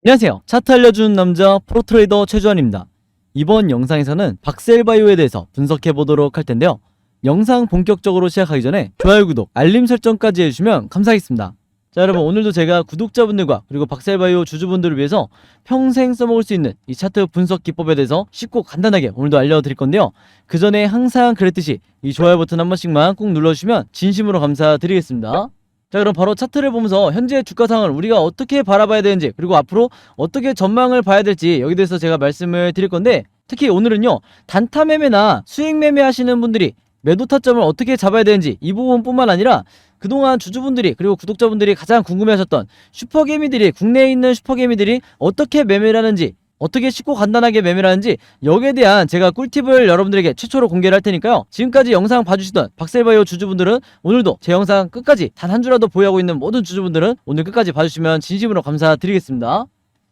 안녕하세요. 차트 알려주는 남자 프로트레이더 최주환입니다. 이번 영상에서는 박셀바이오에 대해서 분석해보도록 할 텐데요. 영상 본격적으로 시작하기 전에 좋아요, 구독, 알림 설정까지 해주시면 감사하겠습니다. 자, 여러분, 오늘도 제가 구독자분들과 그리고 박셀바이오 주주분들을 위해서 평생 써먹을 수 있는 이 차트 분석 기법에 대해서 쉽고 간단하게 오늘도 알려드릴 건데요. 그 전에 항상 그랬듯이 이 좋아요 버튼 한 번씩만 꼭 눌러주시면 진심으로 감사드리겠습니다. 자, 그럼 바로 차트를 보면서 현재 주가 상황을 우리가 어떻게 바라봐야 되는지, 그리고 앞으로 어떻게 전망을 봐야 될지 여기 대해서 제가 말씀을 드릴 건데, 특히 오늘은요, 단타 매매나 수익 매매 하시는 분들이 매도 타점을 어떻게 잡아야 되는지 이 부분뿐만 아니라 그동안 주주분들이 그리고 구독자분들이 가장 궁금해하셨던 슈퍼개미들이, 국내에 있는 슈퍼개미들이 어떻게 매매를 하는지, 어떻게 쉽고 간단하게 매매를 하는지, 여기에 대한 제가 꿀팁을 여러분들에게 최초로 공개를 할 테니까요, 지금까지 영상 봐주시던 박셀바이오 주주분들은 오늘도 제 영상 끝까지 단 한 주라도 보유하고 있는 모든 주주분들은 오늘 끝까지 봐주시면 진심으로 감사드리겠습니다.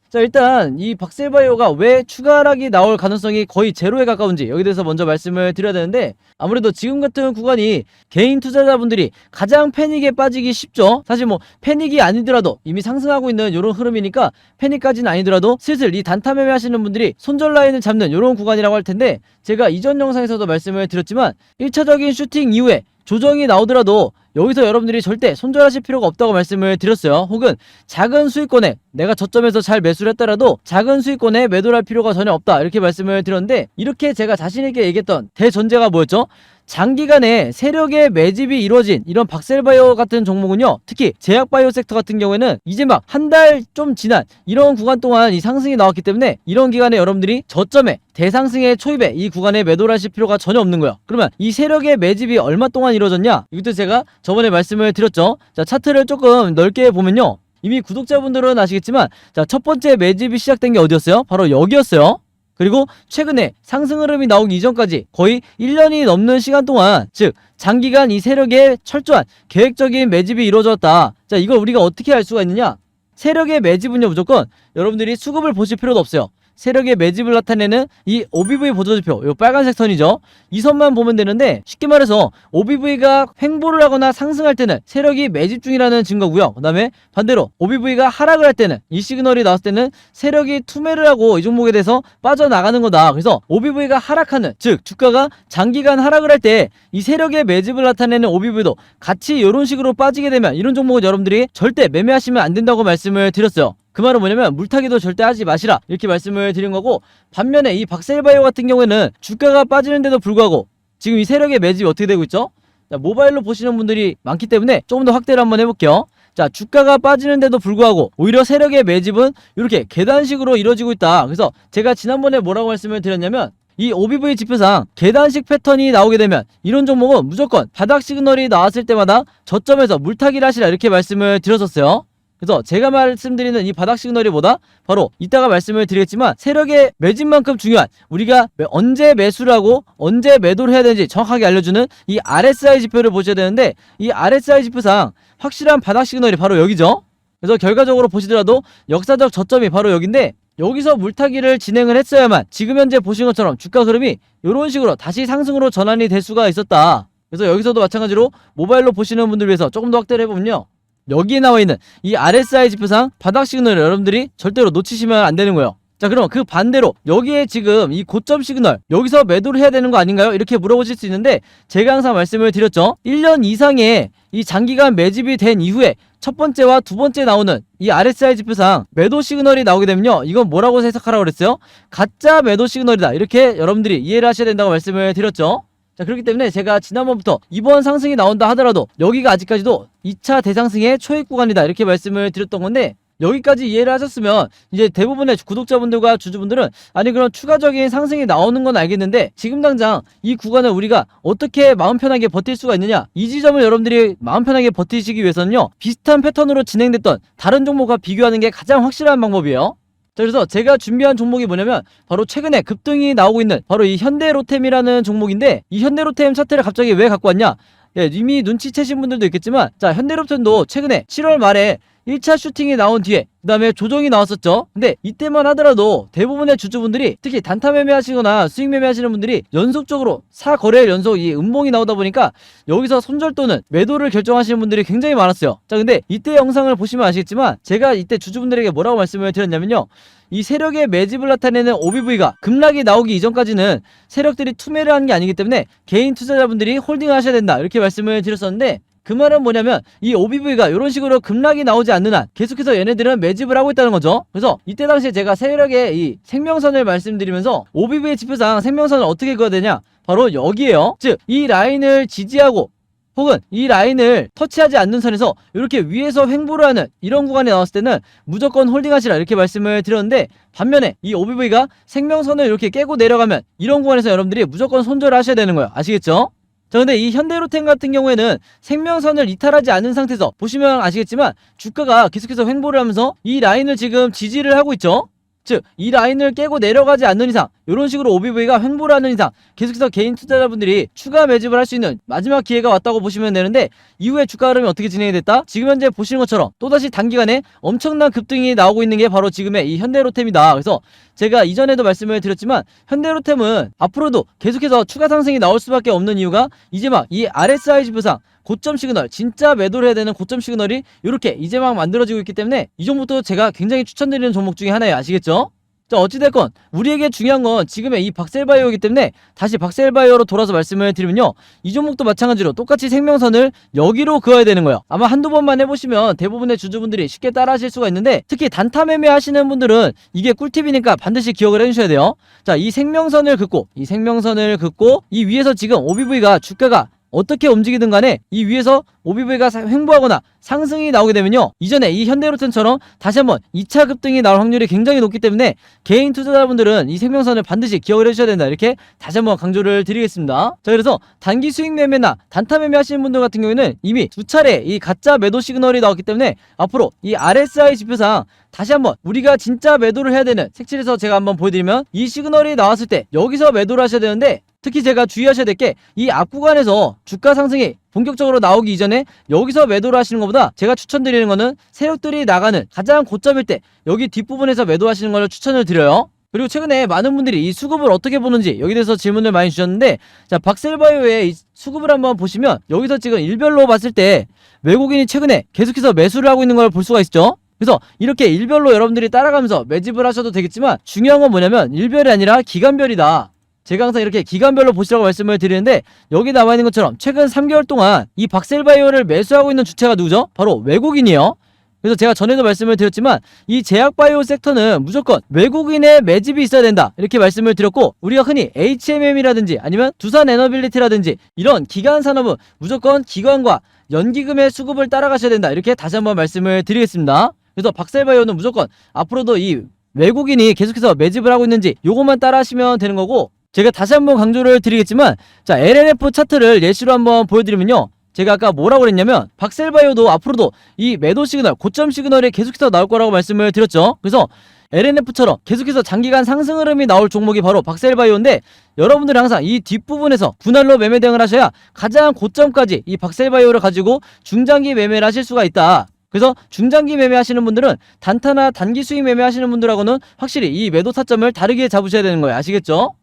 자, 일단 이 박셀바이오가 왜 추가 하락이 나올 가능성이 거의 제로에 가까운지 여기 대해서 먼저 말씀을 드려야 되는데, 아무래도 지금 같은 구간이 개인 투자자분들이 가장 패닉에 빠지기 쉽죠. 사실 뭐 패닉이 아니더라도 이미 상승하고 있는 이런 흐름이니까, 패닉까지는 아니더라도 슬슬 이 단타 매매 하시는 분들이 손절 라인을 잡는 이런 구간이라고 할 텐데, 제가 이전 영상에서도 말씀을 드렸지만 1차적인 슈팅 이후에 조정이 나오더라도 여기서 여러분들이 절대 손절하실 필요가 없다고 말씀을 드렸어요. 혹은 작은 수익권에, 내가 저점에서 잘 매수를 했더라도 작은 수익권에 매도를 할 필요가 전혀 없다, 이렇게 말씀을 드렸는데, 이렇게 제가 자신있게 얘기했던 대전제가 뭐였죠? 장기간에 세력의 매집이 이루어진 이런 박셀바이오 같은 종목은요, 특히 제약바이오 섹터 같은 경우에는 이제 막 한 달 좀 지난 이런 구간 동안 이 상승이 나왔기 때문에, 이런 기간에 여러분들이 저점에 대상승의 초입에 이 구간에 매도를 하실 필요가 전혀 없는 거예요. 그러면 이 세력의 매집이 얼마 동안 이루어졌냐? 이것도 제가 저번에 말씀을 드렸죠. 자, 차트를 조금 넓게 보면요, 이미 구독자분들은 아시겠지만, 자, 첫 번째 매집이 시작된 게 어디였어요? 바로 여기였어요. 그리고 최근에 상승 흐름이 나오기 이전까지 거의 1년이 넘는 시간 동안, 즉 장기간 이 세력의 철저한 계획적인 매집이 이루어졌다. 자, 이걸 우리가 어떻게 알 수가 있느냐? 세력의 매집은요, 무조건 여러분들이 수급을 보실 필요도 없어요. 세력의 매집을 나타내는 이 OBV 보조지표, 요 빨간색 선이죠. 이 선만 보면 되는데, 쉽게 말해서 OBV가 횡보를 하거나 상승할 때는 세력이 매집 중이라는 증거고요. 그 다음에 반대로 OBV가 하락을 할 때는, 이 시그널이 나왔을 때는 세력이 투매를 하고 이 종목에 대해서 빠져나가는 거다. 그래서 OBV가 하락하는, 즉 주가가 장기간 하락을 할 때 이 세력의 매집을 나타내는 OBV도 같이 이런 식으로 빠지게 되면, 이런 종목은 여러분들이 절대 매매하시면 안 된다고 말씀을 드렸어요. 그 말은 뭐냐면, 물타기도 절대 하지 마시라, 이렇게 말씀을 드린 거고, 반면에 이 박셀바이오 같은 경우에는 주가가 빠지는데도 불구하고 지금 이 세력의 매집이 어떻게 되고 있죠? 자, 모바일로 보시는 분들이 많기 때문에 조금 더 확대를 한번 해볼게요. 자, 주가가 빠지는데도 불구하고 오히려 세력의 매집은 이렇게 계단식으로 이루어지고 있다. 그래서 제가 지난번에 뭐라고 말씀을 드렸냐면, 이 OBV 지표상 계단식 패턴이 나오게 되면 이런 종목은 무조건 바닥 시그널이 나왔을 때마다 저점에서 물타기를 하시라, 이렇게 말씀을 드렸었어요. 그래서 제가 말씀드리는 이 바닥 시그널이 뭐다? 바로 이따가 말씀을 드리겠지만, 세력의 매집만큼 중요한, 우리가 언제 매수를 하고 언제 매도를 해야 되는지 정확하게 알려주는 이 RSI 지표를 보셔야 되는데, 이 RSI 지표상 확실한 바닥 시그널이 바로 여기죠. 그래서 결과적으로 보시더라도 역사적 저점이 바로 여긴데, 여기서 물타기를 진행을 했어야만 지금 현재 보신 것처럼 주가 흐름이 이런 식으로 다시 상승으로 전환이 될 수가 있었다. 그래서 여기서도 마찬가지로 모바일로 보시는 분들 위해서 조금 더 확대를 해보면요, 여기에 나와있는 이 RSI 지표상 바닥 시그널을 여러분들이 절대로 놓치시면 안 되는 거예요. 자, 그럼 그 반대로 여기에 지금 이 고점 시그널, 여기서 매도를 해야 되는 거 아닌가요? 이렇게 물어보실 수 있는데, 제가 항상 말씀을 드렸죠. 1년 이상의 이 장기간 매집이 된 이후에 첫 번째와 두 번째 나오는 이 RSI 지표상 매도 시그널이 나오게 되면요, 이건 뭐라고 해석하라고 그랬어요? 가짜 매도 시그널이다, 이렇게 여러분들이 이해를 하셔야 된다고 말씀을 드렸죠. 자, 그렇기 때문에 제가 지난번부터 이번 상승이 나온다 하더라도 여기가 아직까지도 2차 대상승의 초입 구간이다, 이렇게 말씀을 드렸던 건데, 여기까지 이해를 하셨으면 이제 대부분의 구독자분들과 주주분들은, 아니 그럼 추가적인 상승이 나오는 건 알겠는데 지금 당장 이 구간을 우리가 어떻게 마음 편하게 버틸 수가 있느냐, 이 지점을 여러분들이 마음 편하게 버티시기 위해서는요, 비슷한 패턴으로 진행됐던 다른 종목과 비교하는 게 가장 확실한 방법이에요. 자, 그래서 제가 준비한 종목이 뭐냐면, 바로 최근에 급등이 나오고 있는 바로 이 현대로템이라는 종목인데, 이 현대로템 차트를 갑자기 왜 갖고 왔냐? 예, 이미 눈치채신 분들도 있겠지만, 자, 현대로템도 최근에 7월 말에 1차 슈팅이 나온 뒤에 그 다음에 조정이 나왔었죠. 근데 이때만 하더라도 대부분의 주주분들이 특히 단타 매매하시거나 수익 매매하시는 분들이 연속적으로 4거래일 연속 이 음봉이 나오다 보니까 여기서 손절 또는 매도를 결정하시는 분들이 굉장히 많았어요. 자, 근데 이때 영상을 보시면 아시겠지만 제가 이때 주주분들에게 뭐라고 말씀을 드렸냐면요, 이 세력의 매집을 나타내는 OBV가 급락이 나오기 이전까지는 세력들이 투매를 하는 게 아니기 때문에 개인 투자자분들이 홀딩을 하셔야 된다, 이렇게 말씀을 드렸었는데, 그 말은 뭐냐면 이 OBV가 이런 식으로 급락이 나오지 않는 한 계속해서 얘네들은 매집을 하고 있다는 거죠. 그래서 이때 당시에 제가 세력의 이 생명선을 말씀드리면서 OBV의 지표상 생명선을 어떻게 그어야 되냐, 바로 여기에요. 즉 이 라인을 지지하고 혹은 이 라인을 터치하지 않는 선에서 이렇게 위에서 횡보를 하는 이런 구간에 나왔을 때는 무조건 홀딩하시라, 이렇게 말씀을 드렸는데, 반면에 이 OBV가 생명선을 이렇게 깨고 내려가면 이런 구간에서 여러분들이 무조건 손절을 하셔야 되는 거예요. 아시겠죠? 자, 근데 이 현대로템 같은 경우에는 생명선을 이탈하지 않은 상태에서 보시면 아시겠지만 주가가 계속해서 횡보를 하면서 이 라인을 지금 지지를 하고 있죠. 즉 이 라인을 깨고 내려가지 않는 이상, 이런 식으로 OBV가 횡보를 하는 이상 계속해서 개인 투자자분들이 추가 매집을 할 수 있는 마지막 기회가 왔다고 보시면 되는데, 이후에 주가 흐름이 어떻게 진행이 됐다? 지금 현재 보시는 것처럼 또다시 단기간에 엄청난 급등이 나오고 있는 게 바로 지금의 이 현대로템이다. 그래서 제가 이전에도 말씀을 드렸지만 현대로템은 앞으로도 계속해서 추가 상승이 나올 수밖에 없는 이유가 이제 막 이 RSI 지표상 고점 시그널, 진짜 매도를 해야 되는 고점 시그널이 이렇게 이제 막 만들어지고 있기 때문에 이 종목도 제가 굉장히 추천드리는 종목 중에 하나예요. 아시겠죠? 자, 어찌됐건 우리에게 중요한 건 지금의 이 박셀바이오이기 때문에 다시 박셀바이오로 돌아서 말씀을 드리면요, 이 종목도 마찬가지로 똑같이 생명선을 여기로 그어야 되는 거예요. 아마 한두 번만 해보시면 대부분의 주주분들이 쉽게 따라 하실 수가 있는데, 특히 단타 매매 하시는 분들은 이게 꿀팁이니까 반드시 기억을 해주셔야 돼요. 자, 이 생명선을 긋고 이 위에서 지금 OBV가 주가가 어떻게 움직이든 간에 이 위에서 OBV가 횡보하거나 상승이 나오게 되면요, 이전에 이 현대로템처럼 다시 한번 2차 급등이 나올 확률이 굉장히 높기 때문에 개인 투자자분들은 이 생명선을 반드시 기억을 해주셔야 된다, 이렇게 다시 한번 강조를 드리겠습니다. 자, 그래서 단기 수익 매매나 단타 매매 하시는 분들 같은 경우에는 이미 두 차례 이 가짜 매도 시그널이 나왔기 때문에 앞으로 이 RSI 지표상 다시 한번 우리가 진짜 매도를 해야 되는, 색칠해서 제가 한번 보여드리면 이 시그널이 나왔을 때 여기서 매도를 하셔야 되는데, 특히 제가 주의하셔야 될 게 이 앞 구간에서 주가 상승이 본격적으로 나오기 이전에 여기서 매도를 하시는 것보다 제가 추천드리는 거는 세력들이 나가는 가장 고점일 때 여기 뒷부분에서 매도하시는 걸 추천을 드려요. 그리고 최근에 많은 분들이 이 수급을 어떻게 보는지 여기 대해서 질문을 많이 주셨는데, 자, 박셀바이오의 이 수급을 한번 보시면 여기서 지금 일별로 봤을 때 외국인이 최근에 계속해서 매수를 하고 있는 걸 볼 수가 있죠. 그래서 이렇게 일별로 여러분들이 따라가면서 매집을 하셔도 되겠지만, 중요한 건 뭐냐면 일별이 아니라 기간별이다. 제가 항상 이렇게 기간별로 보시라고 말씀을 드리는데, 여기 나와 있는 것처럼 최근 3개월 동안 이 박셀바이오를 매수하고 있는 주체가 누구죠? 바로 외국인이에요. 그래서 제가 전에도 말씀을 드렸지만 이 제약바이오 섹터는 무조건 외국인의 매집이 있어야 된다, 이렇게 말씀을 드렸고, 우리가 흔히 HMM이라든지 아니면 두산에너빌리티라든지 이런 기관 산업은 무조건 기관과 연기금의 수급을 따라가셔야 된다, 이렇게 다시 한번 말씀을 드리겠습니다. 그래서 박셀바이오는 무조건 앞으로도 이 외국인이 계속해서 매집을 하고 있는지 요것만 따라 하시면 되는 거고, 제가 다시 한번 강조를 드리겠지만, 자, LNF 차트를 예시로 한번 보여드리면요, 제가 아까 뭐라고 그랬냐면 박셀바이오도 앞으로도 이 매도 시그널, 고점 시그널이 계속해서 나올 거라고 말씀을 드렸죠. 그래서 LNF처럼 계속해서 장기간 상승 흐름이 나올 종목이 바로 박셀바이오인데, 여러분들은 항상 이 뒷부분에서 분할로 매매 대응을 하셔야 가장 고점까지 이 박셀바이오를 가지고 중장기 매매를 하실 수가 있다. 그래서 중장기 매매 하시는 분들은 단타나 단기 수익 매매 하시는 분들하고는 확실히 이 매도 타점을 다르게 잡으셔야 되는 거예요. 아시겠죠?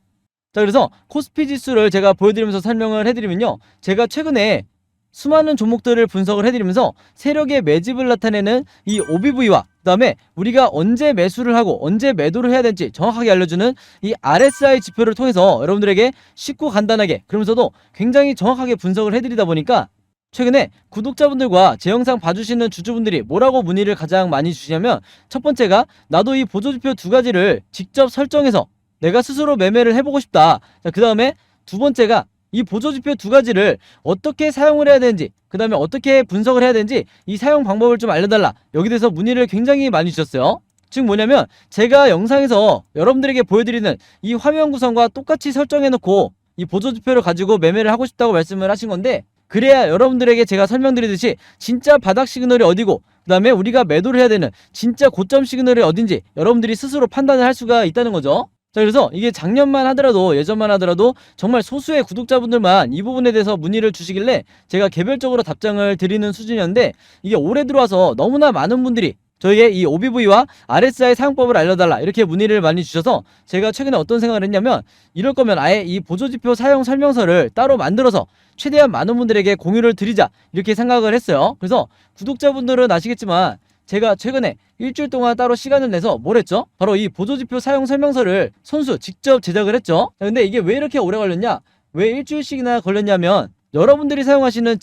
자, 그래서 코스피 지수를 제가 보여드리면서 설명을 해드리면요, 제가 최근에 수많은 종목들을 분석을 해드리면서 세력의 매집을 나타내는 이 OBV와 그 다음에 우리가 언제 매수를 하고 언제 매도를 해야 될지 정확하게 알려주는 이 RSI 지표를 통해서 여러분들에게 쉽고 간단하게, 그러면서도 굉장히 정확하게 분석을 해드리다 보니까 최근에 구독자분들과 제 영상 봐주시는 주주분들이 뭐라고 문의를 가장 많이 주시냐면, 첫 번째가 나도 이 보조지표 두 가지를 직접 설정해서 내가 스스로 매매를 해보고 싶다. 자, 그 다음에 두 번째가 이 보조지표 두 가지를 어떻게 사용을 해야 되는지, 그 다음에 어떻게 분석을 해야 되는지 이 사용 방법을 좀 알려달라. 여기 대해서 문의를 굉장히 많이 주셨어요. 즉 뭐냐면 제가 영상에서 여러분들에게 보여드리는 이 화면 구성과 똑같이 설정해놓고 이 보조지표를 가지고 매매를 하고 싶다고 말씀을 하신 건데, 그래야 여러분들에게 제가 설명드리듯이 진짜 바닥 시그널이 어디고 그 다음에 우리가 매도를 해야 되는 진짜 고점 시그널이 어딘지 여러분들이 스스로 판단을 할 수가 있다는 거죠. 자, 그래서 이게 작년만 하더라도, 예전만 하더라도 정말 소수의 구독자분들만 이 부분에 대해서 문의를 주시길래 제가 개별적으로 답장을 드리는 수준이었는데, 이게 올해 들어와서 너무나 많은 분들이 저에게 이 OBV와 RSI 사용법을 알려달라 이렇게 문의를 많이 주셔서 제가 최근에 어떤 생각을 했냐면, 이럴 거면 아예 이 보조지표 사용 설명서를 따로 만들어서 최대한 많은 분들에게 공유를 드리자 이렇게 생각을 했어요. 그래서 구독자분들은 아시겠지만 제가 최근에 일주일 동안 따로 시간을 내서 뭘 했죠? 바로 이 보조지표 사용 설명서를 손수 직접 제작을 했죠. 근데 이게 왜 이렇게 오래 걸렸냐? 왜 일주일씩이나 걸렸냐면, 여러분들이 사용하시는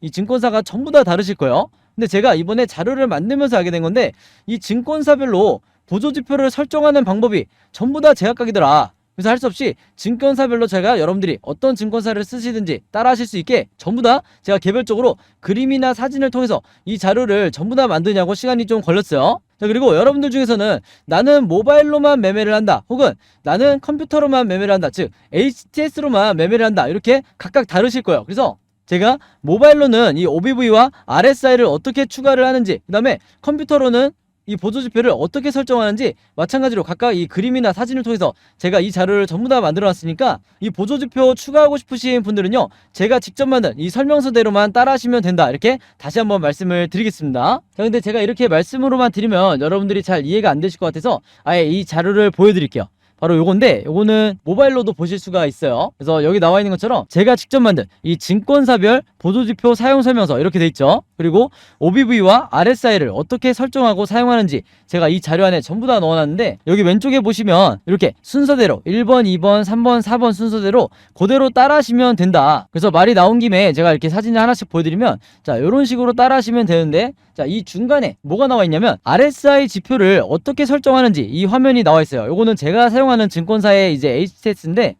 이 증권사가 전부 다 다르실 거예요. 근데 제가 이번에 자료를 만들면서 알게 된 건데, 이 증권사별로 보조지표를 설정하는 방법이 전부 다 제각각이더라. 그래서 할 수 없이 증권사별로 제가 여러분들이 어떤 증권사를 쓰시든지 따라 하실 수 있게 전부 다 제가 개별적으로 그림이나 사진을 통해서 이 자료를 전부 다 만드냐고 시간이 좀 걸렸어요. 자, 그리고 여러분들 중에서는 나는 모바일로만 매매를 한다, 혹은 나는 컴퓨터로만 매매를 한다, 즉 HTS로만 매매를 한다, 이렇게 각각 다르실 거예요. 그래서 제가 모바일로는 이 OBV와 RSI를 어떻게 추가를 하는지, 그 다음에 컴퓨터로는 이 보조지표를 어떻게 설정하는지 마찬가지로 각각 이 그림이나 사진을 통해서 제가 이 자료를 전부 다 만들어 놨으니까, 이 보조지표 추가하고 싶으신 분들은요, 제가 직접 만든 이 설명서대로만 따라 하시면 된다, 이렇게 다시 한번 말씀을 드리겠습니다. 자, 근데 제가 이렇게 말씀으로만 드리면 여러분들이 잘 이해가 안 되실 것 같아서 아예 이 자료를 보여드릴게요. 바로 요건데, 요거는 모바일로도 보실 수가 있어요. 그래서 여기 나와 있는 것처럼 제가 직접 만든 이 증권사별 보조지표 사용 설명서 이렇게 돼 있죠. 그리고 OBV와 RSI를 어떻게 설정하고 사용하는지 제가 이 자료 안에 전부 다 넣어놨는데, 여기 왼쪽에 보시면 이렇게 순서대로 1번, 2번, 3번, 4번 순서대로 그대로 따라 하시면 된다. 그래서 말이 나온 김에 제가 이렇게 사진을 하나씩 보여드리면, 자, 이런 식으로 따라 하시면 되는데, 자, 이 중간에 뭐가 나와 있냐면 RSI 지표를 어떻게 설정하는지 이 화면이 나와 있어요. 요거는 제가 사용하는 증권사의 이제 HTS인데,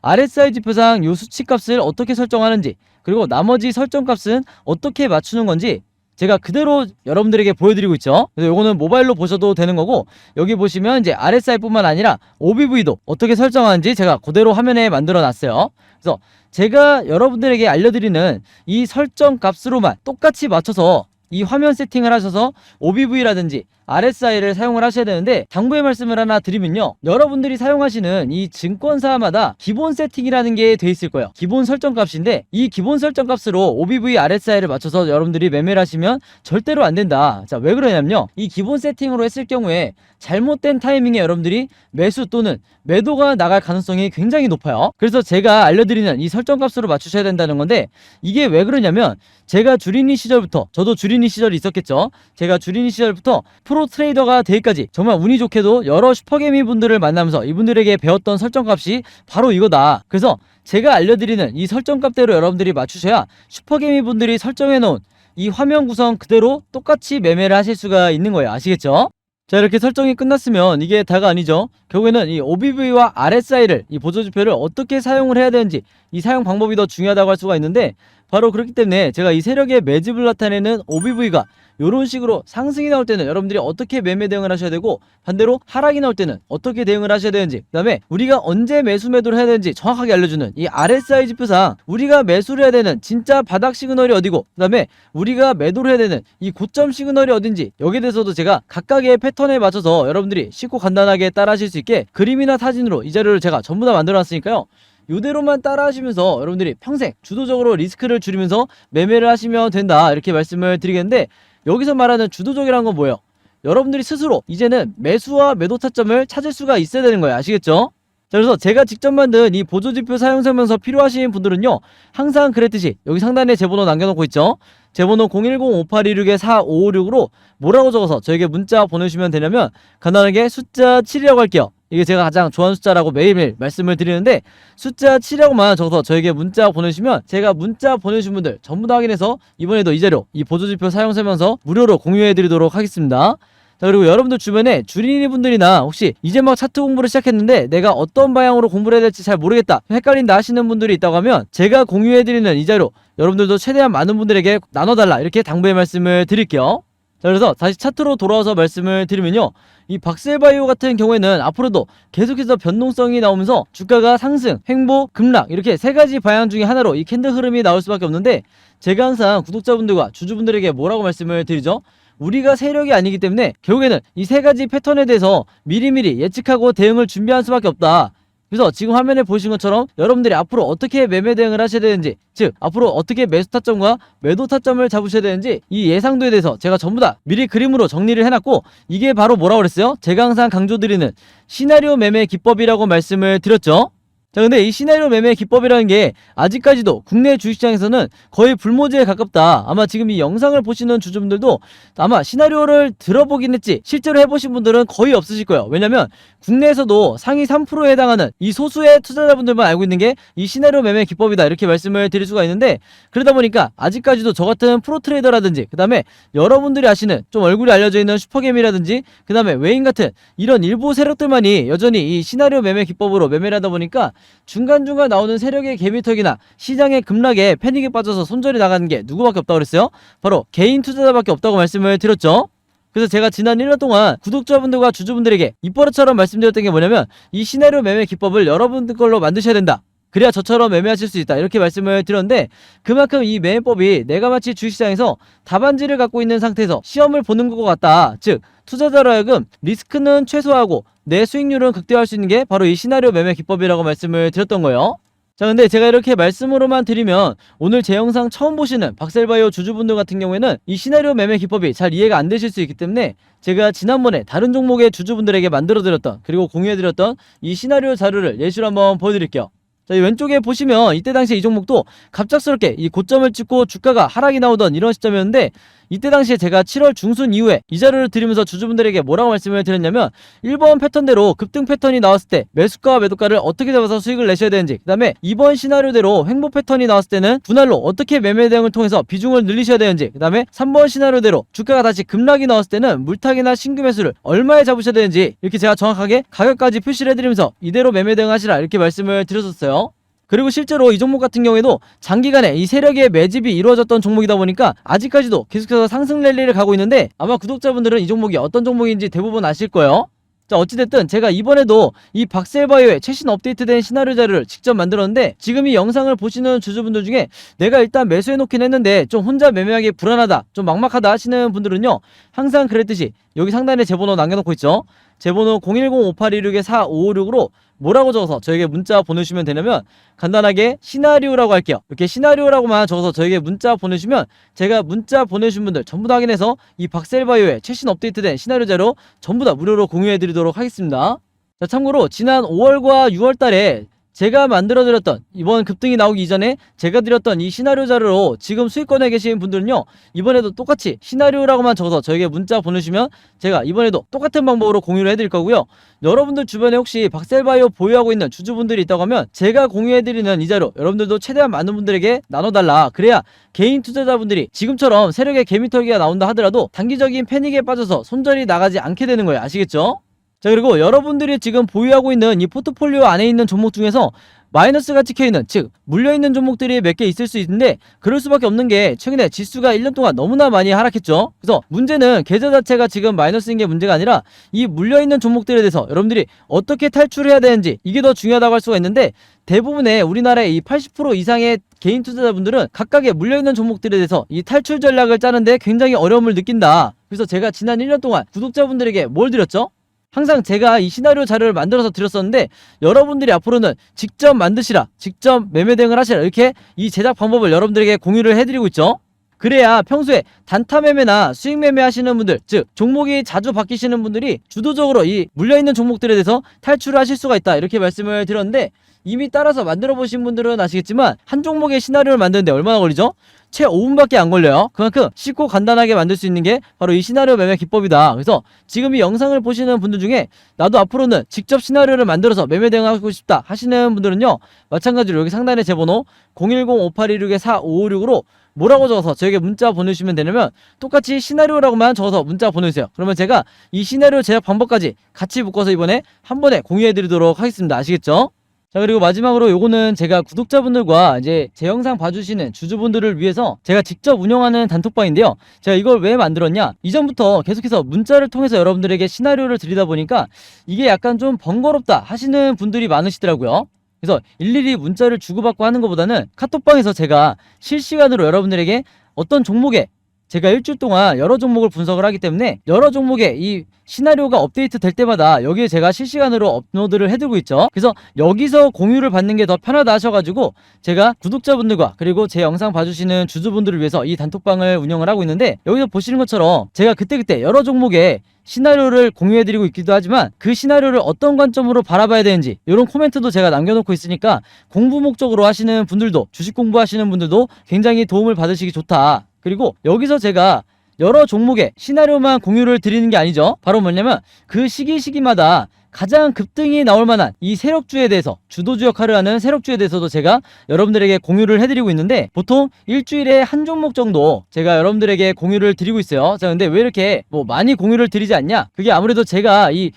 RSI 지표상 요 수치값을 어떻게 설정하는지, 그리고 나머지 설정값은 어떻게 맞추는 건지 제가 그대로 여러분들에게 보여드리고 있죠. 그래서 요거는 모바일로 보셔도 되는 거고, 여기 보시면 이제 RSI 뿐만 아니라 OBV도 어떻게 설정하는지 제가 그대로 화면에 만들어 놨어요. 그래서 제가 여러분들에게 알려드리는 이 설정 값으로만 똑같이 맞춰서 이 화면 세팅을 하셔서 OBV라든지 RSI를 사용을 하셔야 되는데, 당부의 말씀을 하나 드리면요, 여러분들이 사용하시는 이 증권사마다 기본 세팅이라는 게 돼 있을 거예요. 기본 설정 값인데, 이 기본 설정 값으로 OBV, RSI를 맞춰서 여러분들이 매매를 하시면 절대로 안 된다. 자, 왜 그러냐면요, 이 기본 세팅으로 했을 경우에 잘못된 타이밍에 여러분들이 매수 또는 매도가 나갈 가능성이 굉장히 높아요. 그래서 제가 알려드리는 이 설정 값으로 맞추셔야 된다는 건데, 이게 왜 그러냐면, 제가 주린이 시절부터, 저도 주린이 시절이 있었겠죠. 제가 주린이 시절부터 프로 트레이더가 되기까지 정말 운이 좋게도 여러 슈퍼개미 분들을 만나면서 이분들에게 배웠던 설정값이 바로 이거다. 그래서 제가 알려드리는 이 설정값대로 여러분들이 맞추셔야 슈퍼개미 분들이 설정해놓은 이 화면 구성 그대로 똑같이 매매를 하실 수가 있는 거예요. 아시겠죠? 자, 이렇게 설정이 끝났으면 이게 다가 아니죠. 결국에는 이 OBV와 RSI를, 이 보조지표를 어떻게 사용을 해야 되는지, 이 사용 방법이 더 중요하다고 할 수가 있는데, 바로 그렇기 때문에 제가 이 세력의 매집을 나타내는 OBV가 이런 식으로 상승이 나올 때는 여러분들이 어떻게 매매 대응을 하셔야 되고, 반대로 하락이 나올 때는 어떻게 대응을 하셔야 되는지, 그 다음에 우리가 언제 매수 매도를 해야 되는지 정확하게 알려주는 이 RSI 지표상 우리가 매수를 해야 되는 진짜 바닥 시그널이 어디고, 그 다음에 우리가 매도를 해야 되는 이 고점 시그널이 어딘지, 여기에 대해서도 제가 각각의 패턴에 맞춰서 여러분들이 쉽고 간단하게 따라 하실 수 있게 그림이나 사진으로 이 자료를 제가 전부 다 만들어 놨으니까요, 이대로만 따라 하시면서 여러분들이 평생 주도적으로 리스크를 줄이면서 매매를 하시면 된다, 이렇게 말씀을 드리겠는데, 여기서 말하는 주도적이라는 건 뭐예요? 여러분들이 스스로 이제는 매수와 매도 타점을 찾을 수가 있어야 되는 거예요. 아시겠죠? 자, 그래서 제가 직접 만든 이 보조지표 사용 설명서 필요하신 분들은요, 항상 그랬듯이 여기 상단에 제 번호 남겨놓고 있죠. 제 번호 010-5826-4556으로 뭐라고 적어서 저에게 문자 보내주시면 되냐면, 간단하게 숫자 7이라고 할게요. 이게 제가 가장 좋아하는 숫자라고 매일매일 말씀을 드리는데, 숫자 7이라고만 적어서 저에게 문자 보내주시면 제가 문자 보내주신 분들 전부 다 확인해서 이번에도 이 자료, 이 보조지표 사용 설명서 무료로 공유해드리도록 하겠습니다. 자, 그리고 여러분들 주변에 주린이 분들이나 혹시 이제 막 차트 공부를 시작했는데 내가 어떤 방향으로 공부를 해야 될지 잘 모르겠다, 헷갈린다 하시는 분들이 있다고 하면, 제가 공유해드리는 이 자료 여러분들도 최대한 많은 분들에게 나눠달라, 이렇게 당부의 말씀을 드릴게요. 자, 그래서 다시 차트로 돌아와서 말씀을 드리면요, 이 박셀바이오 같은 경우에는 앞으로도 계속해서 변동성이 나오면서 주가가 상승, 횡보, 급락, 이렇게 세 가지 방향 중에 하나로 이 캔들 흐름이 나올 수밖에 없는데, 제가 항상 구독자분들과 주주분들에게 뭐라고 말씀을 드리죠? 우리가 세력이 아니기 때문에 결국에는 이 세 가지 패턴에 대해서 미리미리 예측하고 대응을 준비할 수밖에 없다. 그래서 지금 화면에 보신 것처럼 여러분들이 앞으로 어떻게 매매 대응을 하셔야 되는지, 즉 앞으로 어떻게 매수 타점과 매도 타점을 잡으셔야 되는지 이 예상도에 대해서 제가 전부 다 미리 그림으로 정리를 해놨고, 이게 바로 뭐라고 그랬어요? 제가 항상 강조드리는 시나리오 매매 기법이라고 말씀을 드렸죠. 자, 근데 이 시나리오 매매 기법이라는 게 아직까지도 국내 주식시장에서는 거의 불모지에 가깝다. 아마 지금 이 영상을 보시는 주주분들도 아마 시나리오를 들어보긴 했지 실제로 해보신 분들은 거의 없으실 거예요. 왜냐면 국내에서도 상위 3%에 해당하는 이 소수의 투자자분들만 알고 있는 게 이 시나리오 매매 기법이다, 이렇게 말씀을 드릴 수가 있는데, 그러다 보니까 아직까지도 저 같은 프로트레이더라든지 그 다음에 여러분들이 아시는 좀 얼굴이 알려져 있는 슈퍼게임이라든지 그 다음에 외인 같은 이런 일부 세력들만이 여전히 이 시나리오 매매 기법으로 매매를 하다 보니까 중간중간 나오는 세력의 개미턱이나 시장의 급락에 패닉에 빠져서 손절이 나가는 게 누구밖에 없다고 그랬어요? 바로 개인 투자자밖에 없다고 말씀을 드렸죠. 그래서 제가 지난 1년 동안 구독자분들과 주주분들에게 입버릇처럼 말씀드렸던 게 뭐냐면, 이 시나리오 매매 기법을 여러분들 걸로 만드셔야 된다. 그래야 저처럼 매매하실 수 있다, 이렇게 말씀을 드렸는데, 그만큼 이 매매법이 내가 마치 주식시장에서 답안지를 갖고 있는 상태에서 시험을 보는 것 같다. 즉 투자자로 하여금 리스크는 최소화하고 내 수익률은 극대화할 수 있는 게 바로 이 시나리오 매매 기법이라고 말씀을 드렸던 거예요. 자, 근데 제가 이렇게 말씀으로만 드리면 오늘 제 영상 처음 보시는 박셀바이오 주주분들 같은 경우에는 이 시나리오 매매 기법이 잘 이해가 안 되실 수 있기 때문에, 제가 지난번에 다른 종목의 주주분들에게 만들어드렸던 그리고 공유해드렸던 이 시나리오 자료를 예시로 한번 보여드릴게요. 자, 이 왼쪽에 보시면 이때 당시에 이 종목도 갑작스럽게 이 고점을 찍고 주가가 하락이 나오던 이런 시점이었는데, 이때 당시에 제가 7월 중순 이후에 이 자료를 드리면서 주주분들에게 뭐라고 말씀을 드렸냐면, 1번 패턴대로 급등 패턴이 나왔을 때 매수가와 매도가를 어떻게 잡아서 수익을 내셔야 되는지, 그 다음에 2번 시나리오대로 횡보 패턴이 나왔을 때는 분할로 어떻게 매매 대응을 통해서 비중을 늘리셔야 되는지, 그 다음에 3번 시나리오대로 주가가 다시 급락이 나왔을 때는 물타기나 신규 매수를 얼마에 잡으셔야 되는지, 이렇게 제가 정확하게 가격까지 표시를 해드리면서 이대로 매매 대응하시라, 이렇게 말씀을 드렸었어요. 그리고 실제로 이 종목 같은 경우에도 장기간에 이 세력의 매집이 이루어졌던 종목이다 보니까 아직까지도 계속해서 상승 랠리를 가고 있는데, 아마 구독자분들은 이 종목이 어떤 종목인지 대부분 아실 거예요. 자, 어찌됐든 제가 이번에도 이 박셀바이오의 최신 업데이트된 시나리오 자료를 직접 만들었는데, 지금 이 영상을 보시는 주주분들 중에 내가 일단 매수해 놓긴 했는데 좀 혼자 매매하기 불안하다, 좀 막막하다 하시는 분들은요, 항상 그랬듯이 여기 상단에 제 번호 남겨놓고 있죠. 제 번호 010-5826-4556으로 뭐라고 적어서 저에게 문자 보내주시면 되냐면, 간단하게 시나리오라고 할게요. 이렇게 시나리오라고만 적어서 저에게 문자 보내주시면 제가 문자 보내주신 분들 전부 다 확인해서 이 박셀바이오의 최신 업데이트된 시나리오 자료 전부 다 무료로 공유해드리도록 하겠습니다. 자, 참고로 지난 5월과 6월 달에 제가 만들어드렸던, 이번 급등이 나오기 이전에 제가 드렸던 이 시나리오 자료로 지금 수익권에 계신 분들은요, 이번에도 똑같이 시나리오라고만 적어서 저에게 문자 보내주시면 제가 이번에도 똑같은 방법으로 공유를 해드릴 거고요. 여러분들 주변에 혹시 박셀바이오 보유하고 있는 주주분들이 있다고 하면 제가 공유해드리는 이 자료 여러분들도 최대한 많은 분들에게 나눠달라. 그래야 개인 투자자분들이 지금처럼 세력의 개미털기가 나온다 하더라도 단기적인 패닉에 빠져서 손절이 나가지 않게 되는 거예요. 아시겠죠? 자, 그리고 여러분들이 지금 보유하고 있는 이 포트폴리오 안에 있는 종목 중에서 마이너스가 찍혀있는, 즉 물려있는 종목들이 몇 개 있을 수 있는데, 그럴 수밖에 없는 게 최근에 지수가 1년 동안 너무나 많이 하락했죠. 그래서 문제는 계좌 자체가 지금 마이너스인 게 문제가 아니라 이 물려있는 종목들에 대해서 여러분들이 어떻게 탈출해야 되는지, 이게 더 중요하다고 할 수가 있는데, 대부분의 우리나라의 이 80% 이상의 개인 투자자분들은 각각의 물려있는 종목들에 대해서 이 탈출 전략을 짜는데 굉장히 어려움을 느낀다. 그래서 제가 지난 1년 동안 구독자분들에게 뭘 드렸죠? 항상 제가 이 시나리오 자료를 만들어서 드렸었는데, 여러분들이 앞으로는 직접 만드시라, 직접 매매 대응을 하시라, 이렇게 이 제작 방법을 여러분들에게 공유를 해드리고 있죠. 그래야 평소에 단타 매매나 수익 매매 하시는 분들, 즉 종목이 자주 바뀌시는 분들이 주도적으로 이 물려있는 종목들에 대해서 탈출을 하실 수가 있다, 이렇게 말씀을 드렸는데, 이미 따라서 만들어 보신 분들은 아시겠지만 한 종목의 시나리오를 만드는데 얼마나 걸리죠? 채 5분밖에 안 걸려요. 그만큼 쉽고 간단하게 만들 수 있는 게 바로 이 시나리오 매매 기법이다. 그래서 지금 이 영상을 보시는 분들 중에 나도 앞으로는 직접 시나리오를 만들어서 매매 대응하고 싶다 하시는 분들은요, 마찬가지로 여기 상단에 제 번호 010-5826-4556으로 뭐라고 적어서 저에게 문자 보내주시면 되냐면, 똑같이 시나리오라고만 적어서 문자 보내주세요. 그러면 제가 이 시나리오 제작 방법까지 같이 묶어서 이번에 한 번에 공유해드리도록 하겠습니다. 아시겠죠? 자, 그리고 마지막으로 요거는 제가 구독자분들과 이제 제 영상 봐주시는 주주분들을 위해서 제가 직접 운영하는 단톡방인데요. 제가 이걸 왜 만들었냐? 이전부터 계속해서 문자를 통해서 여러분들에게 시나리오를 드리다 보니까 이게 약간 좀 번거롭다 하시는 분들이 많으시더라고요. 그래서 일일이 문자를 주고받고 하는 것보다는 카톡방에서 제가 실시간으로 여러분들에게 어떤 종목에 제가 일주일 동안 여러 종목을 분석을 하기 때문에 여러 종목의 이 시나리오가 업데이트 될 때마다 여기에 제가 실시간으로 업로드를 해두고 있죠. 그래서 여기서 공유를 받는 게 더 편하다 하셔가지고 제가 구독자분들과 그리고 제 영상 봐주시는 주주분들을 위해서 이 단톡방을 운영을 하고 있는데, 여기서 보시는 것처럼 제가 그때그때 여러 종목의 시나리오를 공유해드리고 있기도 하지만 그 시나리오를 어떤 관점으로 바라봐야 되는지 이런 코멘트도 제가 남겨놓고 있으니까 공부 목적으로 하시는 분들도, 주식 공부하시는 분들도 굉장히 도움을 받으시기 좋다. 그리고 여기서 제가 여러 종목의 시나리오만 공유를 드리는 게 아니죠. 바로 뭐냐면 그 시기마다 가장 급등이 나올 만한 이 세력주에 대해서, 주도주 역할을 하는 세력주에 대해서도 제가 여러분들에게 공유를 해드리고 있는데, 보통 일주일에 한 종목 정도 제가 여러분들에게 공유를 드리고 있어요. 자, 근데 왜 이렇게 뭐 많이 공유를 드리지 않냐? 그게 아무래도 제가 이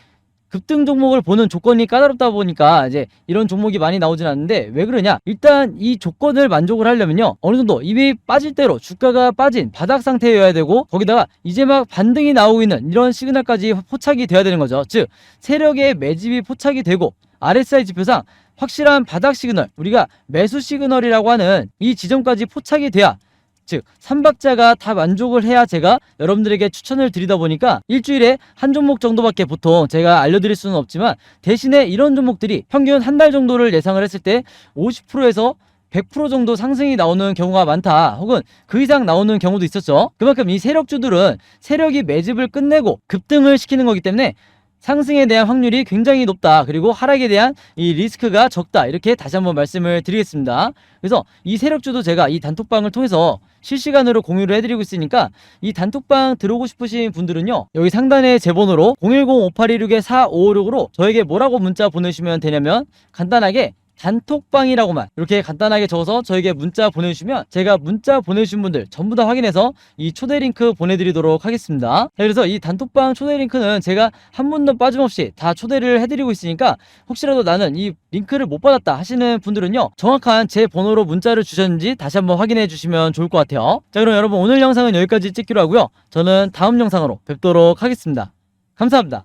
급등 종목을 보는 조건이 까다롭다 보니까 이제 이런 종목이 많이 나오진 않는데, 왜 그러냐? 일단 이 조건을 만족을 하려면요, 어느 정도 이미 빠질 대로 주가가 빠진 바닥 상태여야 되고, 거기다가 이제 막 반등이 나오고 있는 이런 시그널까지 포착이 돼야 되는 거죠. 즉 세력의 매집이 포착이 되고 RSI 지표상 확실한 바닥 시그널, 우리가 매수 시그널이라고 하는 이 지점까지 포착이 돼야, 즉 3박자가 다 만족을 해야 제가 여러분들에게 추천을 드리다 보니까 일주일에 한 종목 정도밖에 보통 제가 알려드릴 수는 없지만, 대신에 이런 종목들이 평균 한 달 정도를 예상을 했을 때 50%에서 100% 정도 상승이 나오는 경우가 많다, 혹은 그 이상 나오는 경우도 있었죠. 그만큼 이 세력주들은 세력이 매집을 끝내고 급등을 시키는 거기 때문에 상승에 대한 확률이 굉장히 높다, 그리고 하락에 대한 이 리스크가 적다, 이렇게 다시 한번 말씀을 드리겠습니다. 그래서 이 세력주도 제가 이 단톡방을 통해서 실시간으로 공유를 해드리고 있으니까, 이 단톡방 들어오고 싶으신 분들은요, 여기 상단에 제 번호로 010-5826-4556으로 저에게 뭐라고 문자 보내주시면 되냐면, 간단하게 단톡방이라고만 이렇게 간단하게 적어서 저에게 문자 보내주시면 제가 문자 보내주신 분들 전부 다 확인해서 이 초대 링크 보내드리도록 하겠습니다. 그래서 이 단톡방 초대 링크는 제가 한 분도 빠짐없이 다 초대를 해드리고 있으니까, 혹시라도 나는 이 링크를 못 받았다 하시는 분들은요, 정확한 제 번호로 문자를 주셨는지 다시 한번 확인해 주시면 좋을 것 같아요. 자, 그럼 여러분 오늘 영상은 여기까지 찍기로 하고요, 저는 다음 영상으로 뵙도록 하겠습니다. 감사합니다.